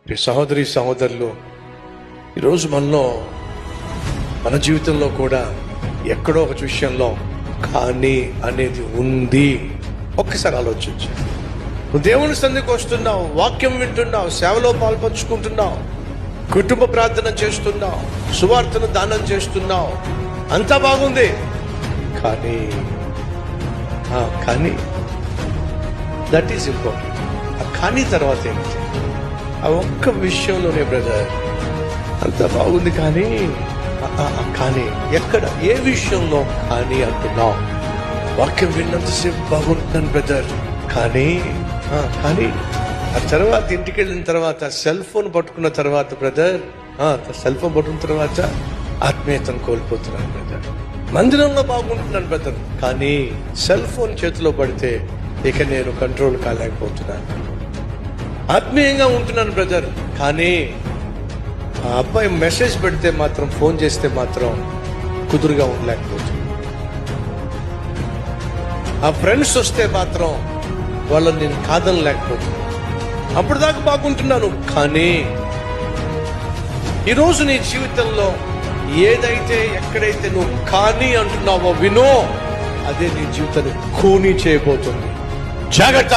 సహోదరి సహోదరులు, ఈరోజు మన జీవితంలో కూడా ఎక్కడో ఒక విషయంలో కానీ అనేది ఉంది. ఒక్కసారి ఆలోచించు. నువ్వు దేవుని సన్నిధికి వస్తున్నావు, వాక్యం వింటున్నావు, సేవలో పాల్పంచుకుంటున్నావు, కుటుంబ ప్రార్థన చేస్తున్నావు, సువార్తను దానం చేస్తున్నావు, అంతా బాగుంది. కానీ దట్ ఈస్ ఇంపార్టెంట్. కానీ తర్వాత ఏంటి? ఆ ఒక్క విషయంలోనే బ్రదర్ అంత బాగుంది, కానీ ఎక్కడ, ఏ విషయంలో కానీ అంటున్నావు? వాక్యం విన్నంతసేపు బాగుంటున్నాను బ్రదర్, కానీ ఆ తర్వాత ఇంటికి వెళ్ళిన తర్వాత సెల్ ఫోన్ పట్టుకున్న తర్వాత బ్రదర్, సెల్ ఫోన్ పట్టుకున్న తర్వాత ఆత్మీయతను కోల్పోతున్నాను బ్రదర్. మందిరంలో బాగుంటున్నాను బ్రదర్, కానీ సెల్ ఫోన్ చేతిలో పడితే ఇక నేను కంట్రోల్ కాలేకపోతున్నాను. ఆత్మీయంగా ఉంటున్నాను బ్రదర్, కానీ ఆ అబ్బాయి మెసేజ్ పెడితే మాత్రం, ఫోన్ చేస్తే మాత్రం కుదురుగా ఉండలేకపోతుంది. ఆ ఫ్రెండ్స్ వస్తే మాత్రం వాళ్ళని నేను కాదనలేకపోతున్నాను. అప్పుడు దాకా బాగుంటున్నాను, కానీ ఈరోజు నీ జీవితంలో ఏదైతే, ఎక్కడైతే నువ్వు కానీ అంటున్నావో వినో, అదే నీ జీవితాన్ని కూని చేయబోతుంది. జాగ్రత్త.